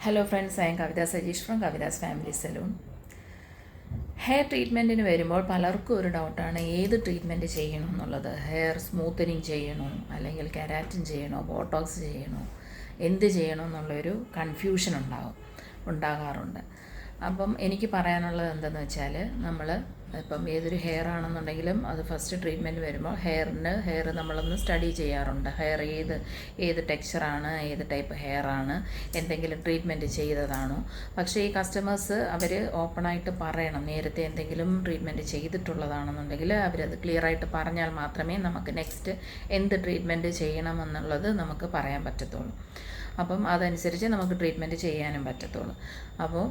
Hello friends, I am Kavitha Sajeesh from Kavitha's family salon. Hair ട്രീറ്റ്മെൻറ്റിന് വരുമ്പോൾ പലർക്കും ഒരു ഡൗട്ടാണ് ഏത് ട്രീറ്റ്മെൻറ്റ് ചെയ്യണം എന്നുള്ളത്. ഹെയർ സ്മൂത്തനിങ് ചെയ്യണോ, അല്ലെങ്കിൽ കെരാറ്റിൻ ചെയ്യണോ, ബോട്ടോക്സ് ചെയ്യണോ, എന്ത് ചെയ്യണം എന്നുള്ളൊരു കൺഫ്യൂഷൻ ഉണ്ടാകാറുണ്ട്. അപ്പം എനിക്ക് പറയാനുള്ളത് എന്തെന്ന് വെച്ചാൽ, നമ്മൾ ഇപ്പം ഏതൊരു ഹെയർ ആണെന്നുണ്ടെങ്കിലും അത് ഫസ്റ്റ് ട്രീറ്റ്മെൻറ്റ് വരുമ്പോൾ ഹെയർ നമ്മളൊന്ന് സ്റ്റഡി ചെയ്യാറുണ്ട്. ഹെയർ ഏത് ടെക്സ്ചറാണ്, ഏത് ടൈപ്പ് ഹെയർ ആണ്, എന്തെങ്കിലും ട്രീറ്റ്മെൻറ്റ് ചെയ്തതാണോ. പക്ഷേ ഈ കസ്റ്റമേഴ്സ് അവർ ഓപ്പണായിട്ട് പറയണം. നേരത്തെ എന്തെങ്കിലും ട്രീറ്റ്മെൻറ്റ് ചെയ്തിട്ടുള്ളതാണെന്നുണ്ടെങ്കിൽ അവരത് ക്ലിയറായിട്ട് പറഞ്ഞാൽ മാത്രമേ നമുക്ക് നെക്സ്റ്റ് എന്ത് ട്രീറ്റ്മെൻറ്റ് ചെയ്യണമെന്നുള്ളത് നമുക്ക് പറയാൻ പറ്റത്തുള്ളൂ. അപ്പം അതനുസരിച്ച് നമുക്ക് ട്രീറ്റ്മെൻറ്റ് ചെയ്യാനും പറ്റത്തുള്ളൂ. അപ്പോൾ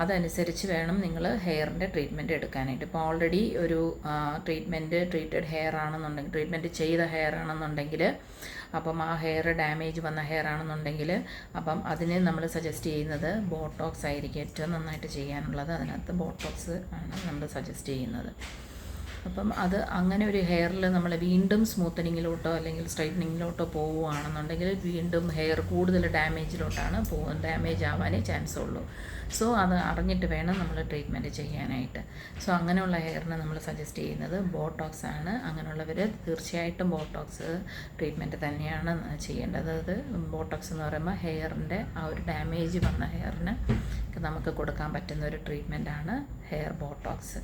അതനുസരിച്ച് വേണം നിങ്ങൾ ഹെയറിൻ്റെ ട്രീറ്റ്മെൻറ്റ് എടുക്കാനായിട്ട്. ഇപ്പോൾ ഓൾറെഡി ഒരു ട്രീറ്റഡ് ഹെയർ ആണെന്നുണ്ടെങ്കിൽ, ട്രീറ്റ്മെൻറ്റ് ചെയ്ത ഹെയർ ആണെന്നുണ്ടെങ്കിൽ, അപ്പം ആ ഹെയർ ഡാമേജ് വന്ന ഹെയർ ആണെന്നുണ്ടെങ്കിൽ, അപ്പം അതിന് നമ്മൾ സജസ്റ്റ് ചെയ്യുന്നത് ബോട്ടോക്സ് ആയിരിക്കും ഏറ്റവും നന്നായിട്ട് ചെയ്യാനുള്ളത്. അതിനകത്ത് ബോട്ടോക്സ് ആണ് നമ്മൾ സജസ്റ്റ് ചെയ്യുന്നത്. അപ്പം അത് അങ്ങനെ ഒരു ഹെയറിൽ നമ്മൾ വീണ്ടും സ്മൂത്തനിങ്ങിലോട്ടോ അല്ലെങ്കിൽ സ്ട്രൈറ്റനിങ്ങിലോട്ടോ പോവുകയാണെന്നുണ്ടെങ്കിൽ വീണ്ടും ഹെയർ കൂടുതൽ ഡാമേജ് ആവാനേ ചാൻസ് ഉള്ളൂ. സോ അത് അറിഞ്ഞിട്ട് വേണം നമ്മൾ ട്രീറ്റ്മെൻറ്റ് ചെയ്യാനായിട്ട്. സോ അങ്ങനെയുള്ള ഹെയറിന് നമ്മൾ സജസ്റ്റ് ചെയ്യുന്നത് ബോട്ടോക്സ് ആണ്. അങ്ങനെയുള്ളവർ തീർച്ചയായിട്ടും ബോട്ടോക്സ് ട്രീറ്റ്മെൻറ്റ് തന്നെയാണ് ചെയ്യേണ്ടത്. അത് ബോട്ടോക്സ് എന്ന് പറയുമ്പോൾ ഹെയറിൻ്റെ ആ ഒരു ഡാമേജ് വന്ന ഹെയറിന് നമുക്ക് കൊടുക്കാൻ പറ്റുന്ന ഒരു ട്രീറ്റ്മെൻറ്റാണ് ഹെയർ ബോട്ടോക്സ്.